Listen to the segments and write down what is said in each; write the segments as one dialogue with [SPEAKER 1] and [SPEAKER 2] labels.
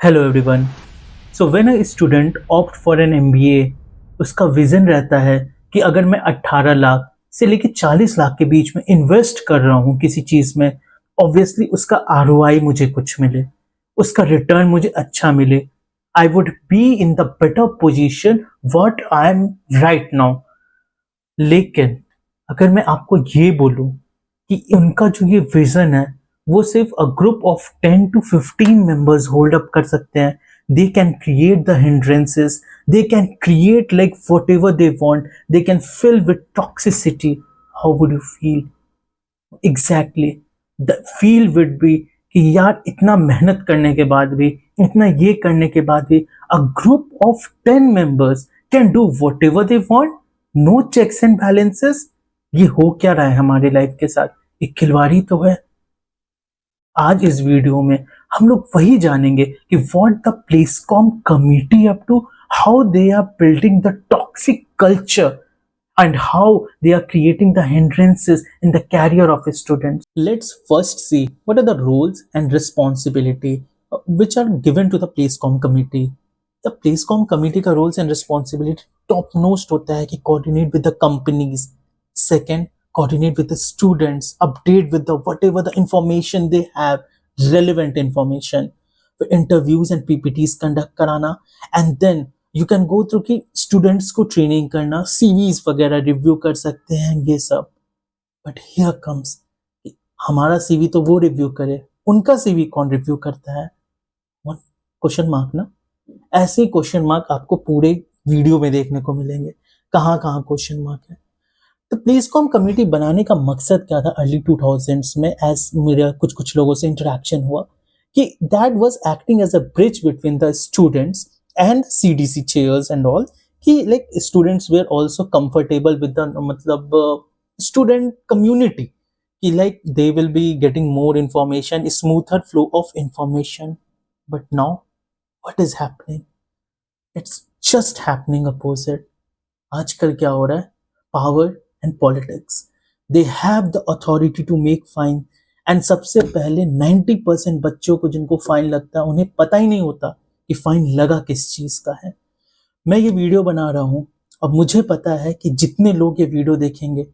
[SPEAKER 1] Hello everyone. So when a student opt for an MBA, उसका vision रहता है कि अगर मैं 18 लाख से लेकर 40 लाख के बीच में इन्वेस्ट कर रहा हूँ किसी चीज़ में, ऑब्वियसली उसका आरओआई मुझे कुछ मिले, उसका रिटर्न मुझे अच्छा मिले। I would be in the better position what I am right now. लेकिन अगर मैं आपको ये बोलूं कि उनका जो ये विजन है वो सिर्फ a group of 10 to 15 members hold up कर सकते हैं, they can create the hindrances, they can create like whatever they want, they can fill with toxicity, how would you feel? Exactly the feel would be कि यार इतना मेहनत करने के बाद भी, इतना ये करने के बाद भी, a group of 10 members can do whatever they want, no checks and balances. ये हो क्या रहा है हमारी लाइफ के साथ? एक खिलवाड़ी तो है। आज इस वीडियो में हम लोग वही जानेंगे कि what the placecom committee up to, how they are building the toxic culture and how they are creating the hindrances in the career of students. Let's first see what are the roles and responsibility which are given to the Placecom committee. The Placecom committee का roles and responsibility top most होता है कि coordinate with the companies. Second, coordinate with the students, update with the whatever the information they have, relevant information. Interviews and PPTs conduct कराना, and then you can go through कि students को training करना, CVs वगैरह review कर सकते हैं, ये सब। बट हियर कम्स, हमारा सीवी तो वो रिव्यू करे, उनका सीवी कौन रिव्यू करता है? वन क्वेश्चन मार्क ना। ऐसे क्वेश्चन मार्क आपको पूरे वीडियो में देखने को मिलेंगे, कहाँ कहाँ क्वेश्चन मार्क है। तो प्लेसकॉम कमेटी बनाने का मकसद क्या था अर्ली 2000s में? एज मेरा कुछ कुछ लोगों से इंटरेक्शन हुआ कि that was acting as a bridge between the students and CDC chairs and all, कि like students were also comfortable with the मतलब student community, कि like they will be getting more information, smoother flow of information. But now what is happening? It's just happening opposite. आजकल क्या हो रहा है? Power and politics, they have the authority to make fine. And सबसे पहले 90% बच्चों को जिनको फाइन लगता है उन्हें पता ही नहीं होता कि फाइन लगा किस चीज का है। मैं ये वीडियो बना रहा हूँ और मुझे पता है कि जितने लोग ये वीडियो देखेंगे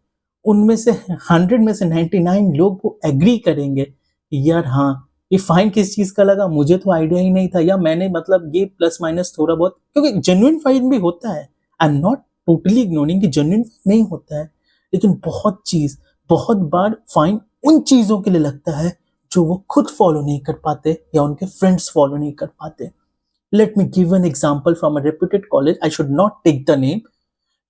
[SPEAKER 1] उनमें से 100 में से 99 लोग वो एग्री करेंगे कि यार हाँ, ये फाइन किस चीज का लगा, मुझे तो आइडिया ही नहीं था, या मैंने मतलब ये प्लस माइनस थोड़ा बहुत, क्योंकि जेन्युइन फाइन भी होता है। आई एम नॉट टोटली इग्नोरिंग कि जेन्युइन नहीं होता है, लेकिन बहुत बार फाइन उन चीजों के लिए लगता है जो वो खुद फॉलो नहीं कर पाते या उनके फ्रेंड्स फॉलो नहीं कर पाते। Let me give an example from a reputed college. I should not take the name,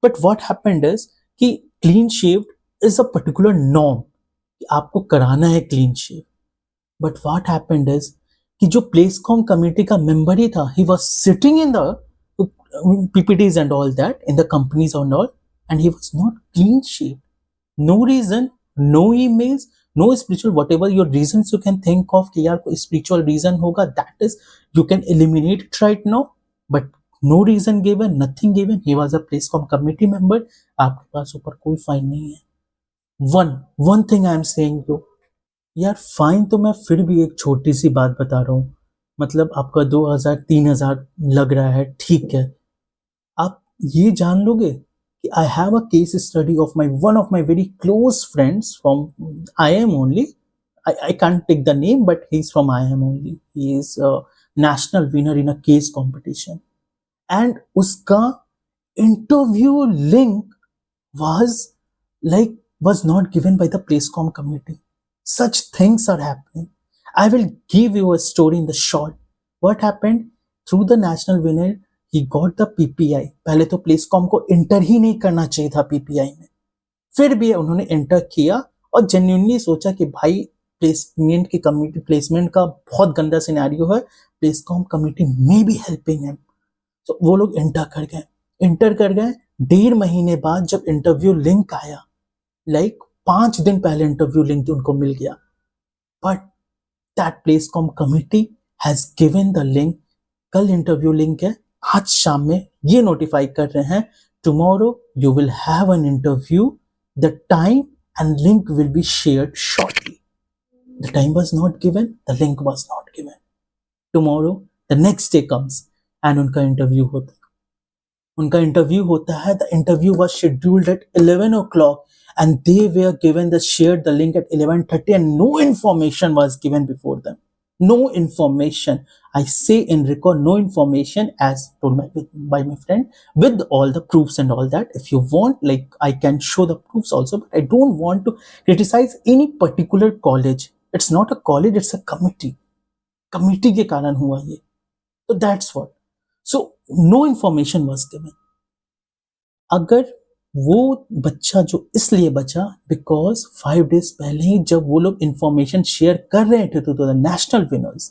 [SPEAKER 1] but what happened is कि clean shaved is a particular norm कि आपको कराना है clean shave. But what happened is कि जो प्लेसकॉम committee का member ही था, he was sitting in the PPTs and all that in the companies and all, and he was not clean shaved. No reason, no emails, no spiritual, whatever your reasons you can think of कि यार कोई spiritual reason होगा, that is you can eliminate it right now, but no reason given, nothing given, he was a Placecom committee member, आपके पास ऊपर कोई fine नहीं है। one thing I am saying you, यार फाइन तो मैं फिर भी एक छोटी सी बात बता रहा हूँ, मतलब आपका 2000-3000 लग रहा है, ठीक है। आप ये जान लोगे कि I have a case study of my one of my very close friends from IIM only. I can't take the name, but he's from IIM only. He is a national winner in a case competition. And उसका interview link was was not given by the Placecom committee. Such things are happening. I will give you a story in the short. What happened? Through the national winner, he got the PPI. पहले तो प्लेसकॉम को inter ही नहीं करना चाहिए था PPI में, फिर भी उन्होंने इंटर किया और जेन्युइनली सोचा कि भाई प्लेसमेंट की कमिटी, प्लेसमेंट का बहुत गंदा सिनेरियो है, प्लेसकॉम कमिटी में भी हेल्पिंग है, तो वो लोग इंटर कर गए। 1.5 महीने बाद जब इंटरव्यू लिंक आया, 5 दिन पहले इंटरव्यू लिंक उनको मिल गया, but that placecom committee has given the link. कल इंटरव्यू लिंक है, आज शाम में ये नोटिफाई कर रहे हैं, tomorrow you will have an interview, the time and link will be shared shortly. The time was not given, the link was not given. Tomorrow the next day comes and उनका interview होता है. The interview was scheduled at 11 o'clock and they were given the shared the link at 11:30 and no information was given before them. No information. I say in record, no information, as told by my friend, with all the proofs and all that. If you want, like, I can show the proofs also, but I don't want to criticize any particular college. It's not a college, it's a committee. Committee के कारण हुआ ये. So that's what. So no information was given. अगर वो बच्चा जो इसलिए बचा बिकॉज 5 days पहले ही जब वो लोग इंफॉर्मेशन शेयर कर रहे थे तो the national winners,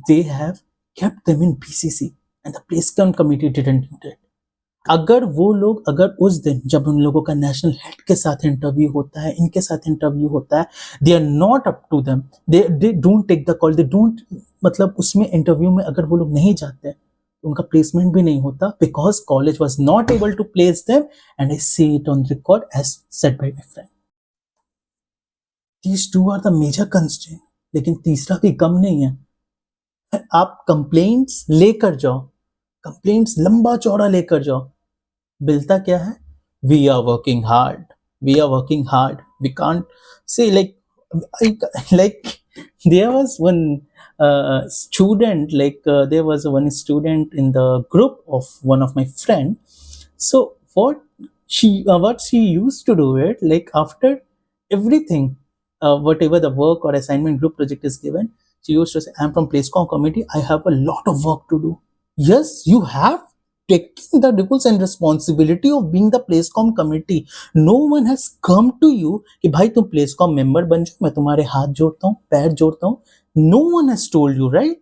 [SPEAKER 1] they have kept them in BCC and the placement committee didn't do that. अगर उस दिन जब उन लोगों का नेशनल हेड के साथ इंटरव्यू होता है, इनके साथ इंटरव्यू होता है, they are not up to them, they don't take the call, they don't, मतलब उसमें इंटरव्यू में अगर वो लोग नहीं जाते हैं उनका प्लेसमेंट भी नहीं होता because college was not able to place them. And I see it on record as said by my friend. These two are the major constraint. लेकिन तीसरा भी कम नहीं है. आप कंप्लेंट्स लेकर जाओ, कंप्लेंट्स लंबा चौड़ा लेकर जाओ, मिलता क्या है? We are working hard, we are working hard, we can't say like there was one student, there was one student in the group of one of my friend. So what she used to do it, like after everything, whatever the work or assignment group project is given, she used to say, I'm from Placecom committee, I have a lot of work to do. Yes, you have taking the roles and responsibility of being the Placecom committee. No one has come to you कि भाई तुम Placecom member बन जाओ, मैं तुम्हारे हाथ जोड़ता हूँ, पैर जोड़ता हूँ. No one has told you, right?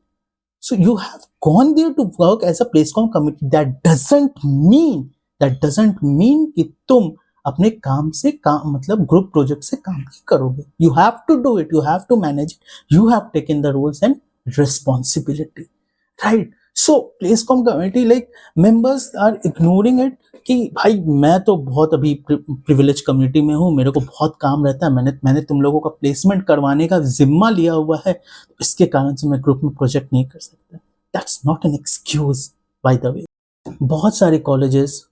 [SPEAKER 1] So you have gone there to work as a Placecom committee. That doesn't mean कि तुम अपने काम से काम, मतलब ग्रुप प्रोजेक्ट से काम ही करोगे. You have to do it, you have to manage it, you have taken the roles and responsibility, right? So Placecom committee, like, members are ignoring it कि भाई मैं तो बहुत अभी प्रिविलेज कम्युनिटी में हूँ, मेरे को बहुत काम रहता है, मैंने तुम लोगों का प्लेसमेंट करवाने का जिम्मा लिया हुआ है, इसके कारण से मैं ग्रुप में प्रोजेक्ट नहीं कर सकता. That's not an excuse by the way. बहुत सारे कॉलेजेस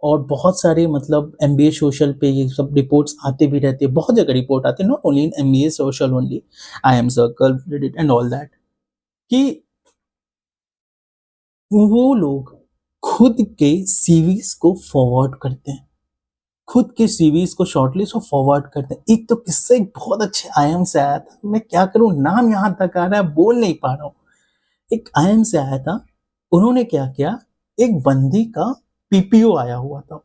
[SPEAKER 1] और बहुत सारे, मतलब MBA सोशल पे ये सब रिपोर्ट्स आते भी रहते हैं, बहुत जगह रिपोर्ट आते हैं, not only in MBA social only, IIM circle, Reddit and all that, कि वो लोग खुद के सीवीज को फॉरवर्ड करते हैं, खुद के सीवीज को शॉर्टलिस्ट और फॉरवर्ड करते हैं. एक तो किस्सा एक बहुत अच्छे IIM से आया था, मैं क्या करूं, नाम यहां तक आ रहा है, बोल नहीं पा रहा हूं. एक IIM से आया था, उन्होंने क्या किया, एक बंदी का PPO आया हुआ था.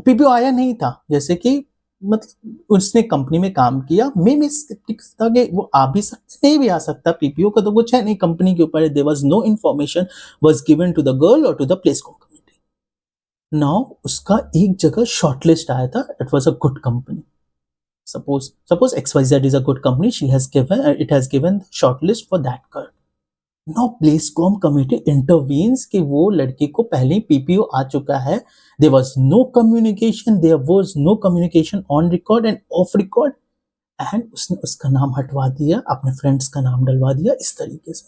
[SPEAKER 1] PPO आया नहीं था, जैसे कि मतलब उसने कंपनी में काम किया, मैं भी स्केप्टिकल था कि वो आ भी सकता, नहीं भी आ सकता. PPO का तो कुछ है नहीं, कंपनी के ऊपर. There was no information was given to the girl और to the placecom committee. Now उसका एक जगह शॉर्टलिस्ट आया था. It was a good company. Suppose XYZ is a good company, it has given the shortlist for that girl. Now Placecom committee intervenes कि वो लड़की को पहले ही PPO आ चुका है. There was no communication on record and off record, and उसने उसका नाम हटवा दिया, अपने फ्रेंड्स का नाम डलवा दिया इस तरीके से.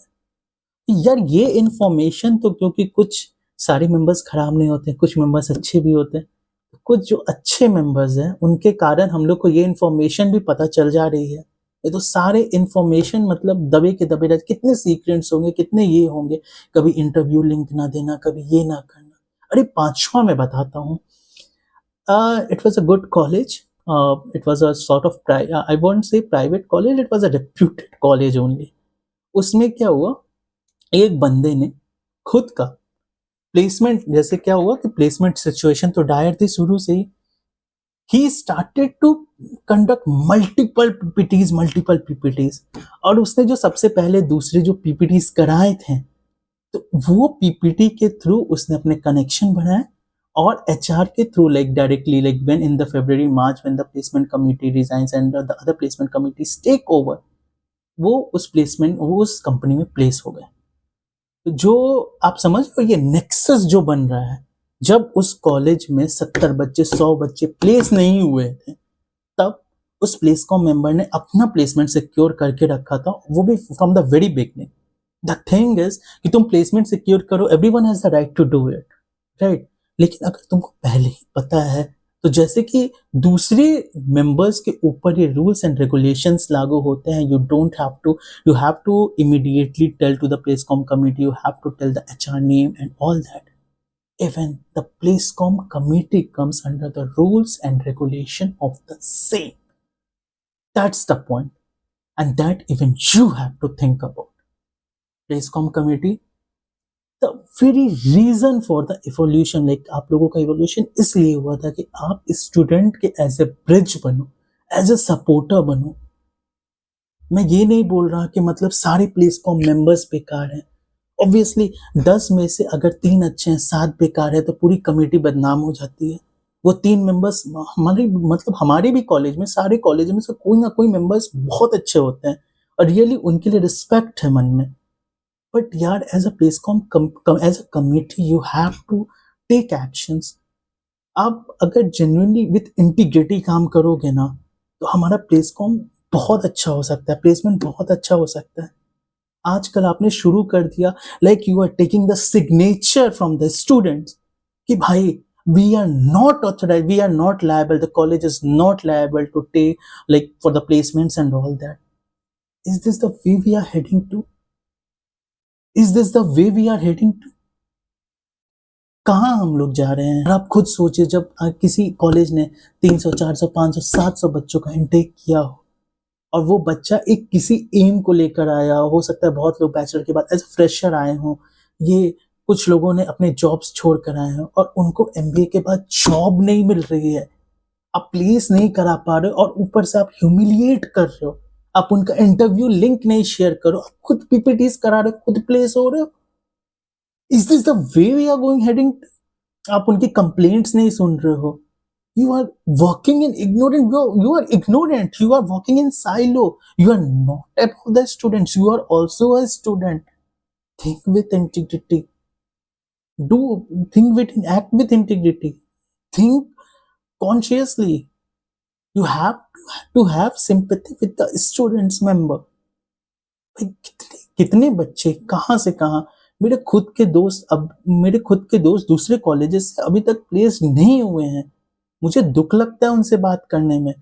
[SPEAKER 1] यार ये इन्फॉर्मेशन तो, क्योंकि कुछ सारे मेंबर्स खराब नहीं होते, कुछ मेंबर्स अच्छे भी होते हैं, कुछ जो अच्छे मेंबर्स हैं उनके कारण हम लोग को ये इन्फॉर्मेशन भी पता चल जा रही है. ये तो सारे इन्फॉर्मेशन, मतलब दबे के दबे रहते, कितने सीक्रेट्स होंगे, कितने ये होंगे, कभी इंटरव्यू लिंक ना देना, कभी ये ना करना. अरे पांचवा मैं बताता हूँ. It was a good college. It was a sort of I won't say private college, it was a reputed college only. उसमें क्या हुआ, एक बंदे ने खुद का प्लेसमेंट, जैसे क्या हुआ कि प्लेसमेंट सिचुएशन तो डायर थी शुरू से ही. He started to conduct multiple PPTs, और उसने जो सबसे पहले दूसरे जो PPTs कराए थे, तो वो PPT के थ्रू उसने अपने कनेक्शन बनाए, और HR के through, like directly, like when in the February March when the placement committee resigns and the other placement committees take over, वो उस कंपनी में प्लेस हो गए. तो जो आप समझ लो ये नेक्सस जो बन रहा है, जब उस कॉलेज में 70 बच्चे 100 बच्चे प्लेस नहीं हुए थे, तब उस प्लेसकॉम मेंबर ने अपना प्लेसमेंट सिक्योर करके रखा था, वो भी from the very beginning. The thing is कि तुम प्लेसमेंट सिक्योर करो, everyone has the right to do it, right? लेकिन अगर तुमको पहले ही पता है, तो जैसे कि दूसरे मेंबर्स के ऊपर ये रूल्स एंड रेगुलेशंस लागू होते हैं, you have to immediately tell to the placecom committee, you have to tell the HR name and all that. Even the Pliscom committee comes under the rules and regulation of the same. That's the point, and that even you have to think about. Pliscom committee, the very reason for the evolution, like आप लोगों का evolution इसलिए हुआ था कि आप student के as a bridge बनो, एज ए सपोर्टर बनो. मैं ये नहीं बोल रहा कि मतलब सारे प्लेसकॉम मेंबर्स बेकार हैं. ऑब्वियसली 10 में से अगर 3 अच्छे हैं, 7 बेकार है, तो पूरी कमेटी बदनाम हो जाती है. वो 3 मेंबर्स हमारे भी कॉलेज में, सारे कॉलेज में से कोई ना कोई मेंबर्स बहुत अच्छे होते हैं और रियली उनके लिए रिस्पेक्ट है मन में. बट यार, as a placecom as a committee you have to take actions. आप अगर जेन्युइनली विथ इंटीग्रिटी काम करोगे ना, तो हमारा प्लेसकॉम बहुत अच्छा हो सकता है, प्लेसमेंट बहुत अच्छा हो सकता है. आजकल आपने शुरू कर दिया, like you are taking the signature from the students कि भाई we are not authorise, we are not liable, the college is not liable to take like for the placements and all that. Is this the way we are heading to? Is this the way we are heading to? कहाँ हम लोग जा रहे हैं? आप खुद सोचिए, जब किसी कॉलेज ने 300 400 500 700 बच्चों का इनटेक किया हो, और वो बच्चा एक किसी एम को लेकर आया हो सकता है बहुत लोग बैचलर के बाद एज अ फ्रेशर आए हों, ये कुछ लोगों ने अपने जॉब्स छोड़ कर आए हैं और उनको एमबीए के बाद जॉब नहीं मिल रही है, आप प्लेस नहीं करा पा रहे हो, और ऊपर से आप ह्यूमिलिएट कर रहे हो, आप उनका इंटरव्यू लिंक नहीं शेयर करो, आप खुद पीपीटीज करा रहे हो, खुद प्लेस हो रहे हो. Is this the way we are going heading? आप उनकी कंप्लेंट्स नहीं सुन रहे हो. You are working in ignorant, you are ignorant, you are working in silo, you are not above the students, you are also a student. Think with integrity, act with integrity, think consciously. You have to have sympathy with the students member. कितने बच्चे कहाँ से कहाँ, मेरे खुद के दोस्त दूसरे कॉलेजेस से अभी तक प्लेस नहीं हुए हैं. मुझे दुख लगता है उनसे बात करने में.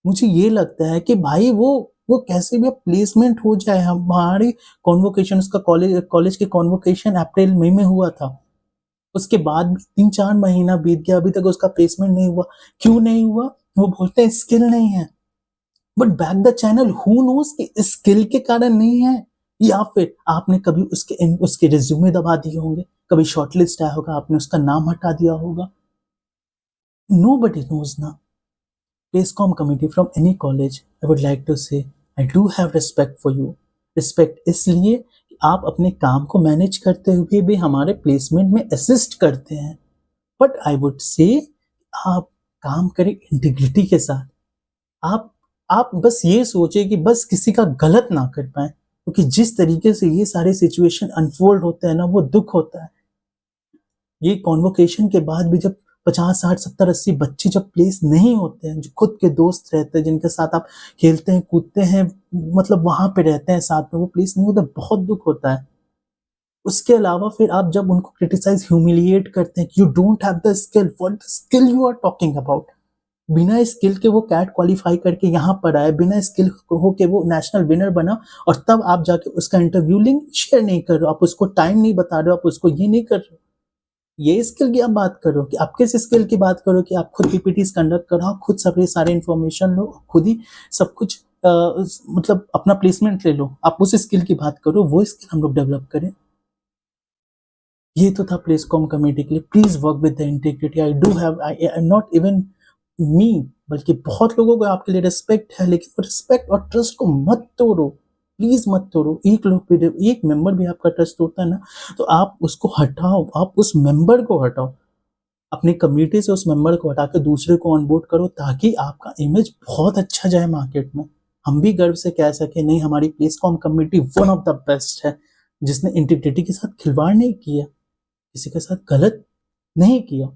[SPEAKER 1] मुझे ये लगता है कि भाई वो कैसे भी प्लेसमेंट हो जाए. हमारी कॉन्वोकेशन, उसका कॉलेज के कॉन्वोकेशन अप्रैल मई में हुआ था, उसके बाद भी 3-4 महीना बीत गया, अभी तक उसका प्लेसमेंट नहीं हुआ. क्यों नहीं हुआ? वो बोलते हैं स्किल नहीं है. But back the channel, who knows कि स्किल के कारण नहीं है, या फिर आपने कभी उसके रिज्यूमे दबा दिए होंगे, कभी शॉर्टलिस्ट आया होगा, आपने उसका नाम हटा दिया होगा. Nobody knows ना. Pliscom committee from any college, I would like to say I do have respect for you. Respect इसलिए कि आप अपने काम को मैनेज करते हुए भी हमारे प्लेसमेंट में असिस्ट करते हैं. बट आई वुड से आप काम करें इंटीग्रिटी के साथ. आप बस ये सोचे कि बस किसी का गलत ना कर पाए, क्योंकि जिस तरीके से ये सारे सिचुएशन अनफोल्ड होते हैं ना, वो दुख होता है. ये कॉन्वोकेशन के बाद भी जब 50 60 70 80 बच्चे जब प्लेस नहीं होते हैं, जो खुद के दोस्त रहते हैं, जिनके साथ आप खेलते हैं कूदते हैं, मतलब वहां पे रहते हैं साथ में, वो प्लेस नहीं होता, बहुत दुख होता है. उसके अलावा फिर आप जब उनको क्रिटिसाइज ह्यूमिलिएट करते हैं कि you don't have the skill, what skill you are talking about? बिना स्किल के वो कैट क्वालिफाई करके यहाँ पर आए, बिना स्किल हो के वो नेशनल विनर बना, और तब आप जाके उसका इंटरव्यू लिंक शेयर नहीं कर रहे हो, आप उसको टाइम नहीं बता रहे हो, आप उसको ये नहीं कर रहे हो. ये स्किल की आप बात करो कि आप किस स्किल की बात करो कि आप खुद पीपीटीज कंडक्ट करो, आप खुद सारे इन्फॉर्मेशन लो, खुद ही सब कुछ मतलब अपना प्लेसमेंट ले लो. आप उस स्किल की बात करो, वो स्किल हम लोग डेवलप करें. ये तो था प्लेसकॉम कमेटी के लिए. Please work with the integrity. I do have, I am not even me, बल्कि बहुत लोगों को आपके लिए रिस्पेक्ट है, लेकिन रिस्पेक्ट और ट्रस्ट को मत तोड़ो, प्लीज मत तोड़ो. एक मेंबर भी आपका ट्रस्ट तोड़ता है ना, तो आप उसको हटाओ, आप उस मेंबर को हटाओ, अपनी कम्युनिटी से उस मेंबर को हटा के दूसरे को ऑनबोर्ड करो, ताकि आपका इमेज बहुत अच्छा जाए मार्केट में. हम भी गर्व से कह सके नहीं, हमारी placecom community one of the best है, जिसने इंटीग्रिटी के साथ खिलवाड़ नहीं किया, किसी के साथ गलत नहीं किया.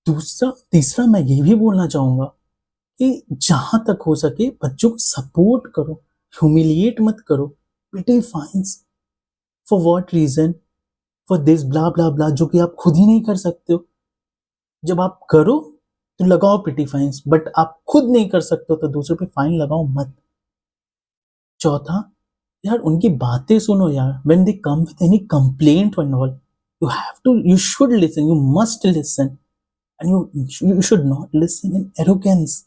[SPEAKER 1] तीसरा मैं ये भी बोलना चाहूंगा कि जहां तक हो सके बच्चों को सपोर्ट करो, ह्यूमिलिएट मत करो. Petty fines for what reason, for this blah blah blah, जो कि आप खुद ही नहीं कर सकते हो। जब आप करो तो लगाओ पिटी फाइन्स, बट आप खुद नहीं कर सकते हो तो दूसरों पे फाइन लगाओ मत। चौथा, यार उनकी बातें सुनो यार, when they come with any complaint and all, you should listen, you must listen, and you should not listen in arrogance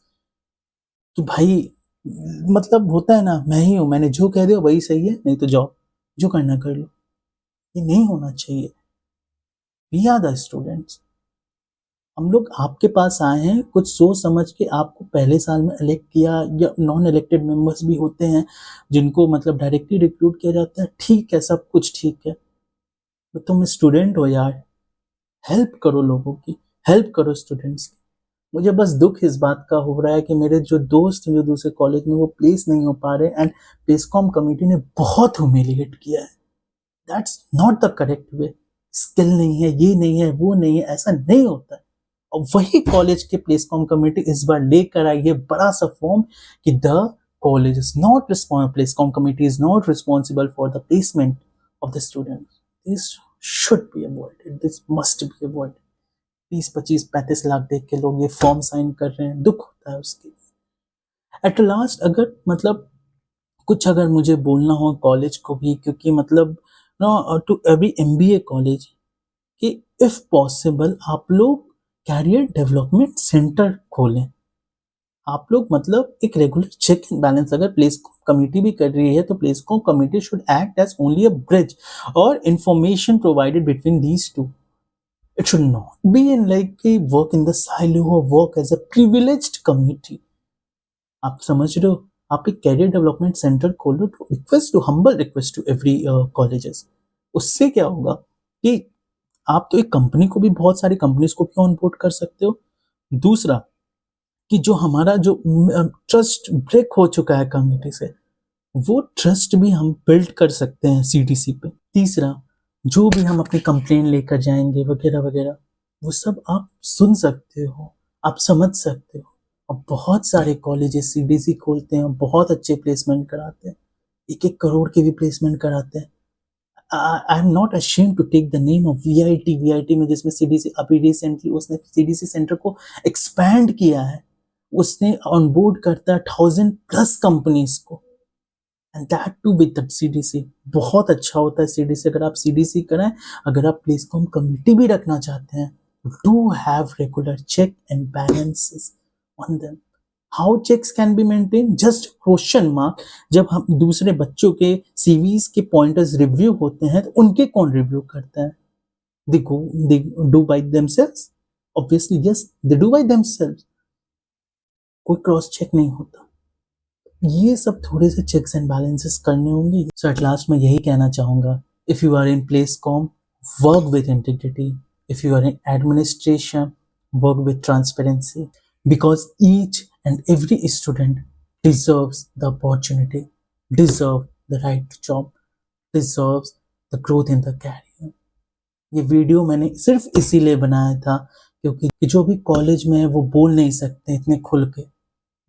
[SPEAKER 1] कि भाई, मतलब होता है ना, मैं ही हूं, मैंने जो कह दिया वही सही है, नहीं तो जाओ जो करना कर लो। ये नहीं होना चाहिए। We are the students. हम लोग आपके पास आए हैं कुछ सोच समझ के, आपको पहले साल में इलेक्ट किया, या नॉन इलेक्टेड मेंबर्स भी होते हैं जिनको मतलब डायरेक्टली रिक्रूट किया जाता है, ठीक है, सब कुछ ठीक है, तो तुम स्टूडेंट हो यार, हेल्प करो लोगों की, हेल्प करो स्टूडेंट्स की। मुझे बस दुख इस बात का हो रहा है कि मेरे जो दोस्त हैं जो दूसरे कॉलेज में, वो प्लेस नहीं हो पा रहे, एंड प्लेसकॉम कमेटी ने बहुत ह्यूमिलिएट किया है। That's not the correct way. Skill नहीं है, ये नहीं है, वो नहीं है, ऐसा नहीं होता है। और वही कॉलेज के प्लेसकॉम कमेटी इस बार लेकर आई है बड़ा सा फॉर्म कि the college is not responsible, placecom committee is not responsible for the placement of the student. This should be avoided, this must be avoided. 20, 25, 35 lakh देख के लोग ये फॉर्म साइन कर रहे हैं, दुख होता है उसके। एट लास्ट, अगर मतलब कुछ अगर मुझे बोलना हो कॉलेज को भी, क्योंकि मतलब no, to every MBA college, कि इफ पॉसिबल आप लोग कैरियर डेवलपमेंट सेंटर खोलें। आप लोग मतलब एक रेगुलर चेक एंड बैलेंस, अगर प्लेस कमिटी भी कर रही है तो place committee should act as only a bridge और information provided between these two. It should not be in like a work in the silo or work as a privileged committee. आप समझ रहे हो? आप एक कैरियर डेवलपमेंट सेंटर खोलो, तो request to humble request to every colleges. उससे क्या होगा कि आप तो एक कंपनी को भी, बहुत सारी कंपनीज को भी ऑन बोर्ड कर सकते हो। दूसरा, कि जो हमारा जो ट्रस्ट ब्रेक हो चुका है कम्युनिटी से, वो ट्रस्ट भी हम बिल्ड कर सकते हैं सीडीसी पे। तीसरा, जो भी हम अपनी कंप्लेन लेकर जाएंगे वगैरह वगैरह, वो सब आप सुन सकते हो, आप समझ सकते हो। अब बहुत सारे कॉलेजेस सीडीसी खोलते हैं, बहुत अच्छे प्लेसमेंट कराते हैं, 1-1 करोड़ के भी प्लेसमेंट कराते हैं। I am not ashamed to take the name of VIT में, जिसमें सीडीसी अभी रिसेंटली उसने सीडीसी सेंटर को एक्सपैंड किया है। उसने ऑन बोर्ड करता है 1000+ कंपनीज को, and that too with the CDC. बहुत अच्छा होता है सीडीसी। अगर आप सीडीसी कराएं, अगर आप प्लेसकॉम कमिटी भी रखना चाहते हैं, do have regular check and balances on them. How checks can be maintain, just question mark. जब हम दूसरे बच्चों के सीवीज के पॉइंटर्स रिव्यू होते हैं, तो उनके कौन रिव्यू करता है? They do by themselves, obviously yes, they do by themselves. कोई क्रॉस चेक नहीं होता। ये सब थोड़े से चेक्स एंड बैलेंसेस करने होंगे। सो एट लास्ट मैं यही कहना चाहूंगा, if you are in placecom, work with integrity. If you are in administration, work with transparency, because each and every student deserves the opportunity, deserve the right to job, deserves the growth in the career। ये video मैंने सिर्फ इसीलिए बनाया था क्योंकि जो भी college में है वो बोल नहीं सकते इतने खुल के,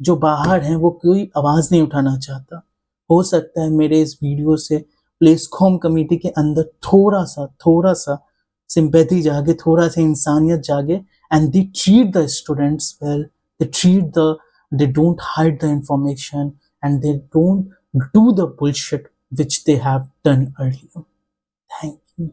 [SPEAKER 1] जो बाहर हैं वो कोई आवाज नहीं उठाना चाहता। हो सकता है मेरे इस वीडियो से प्लेसकॉम कमेटी के अंदर थोड़ा सा सिंपैथी जागे, थोड़ा सा इंसानियत जागे, and they treat the students well, they don't hide the information, and they don't do the bullshit which they have done earlier। Thank you।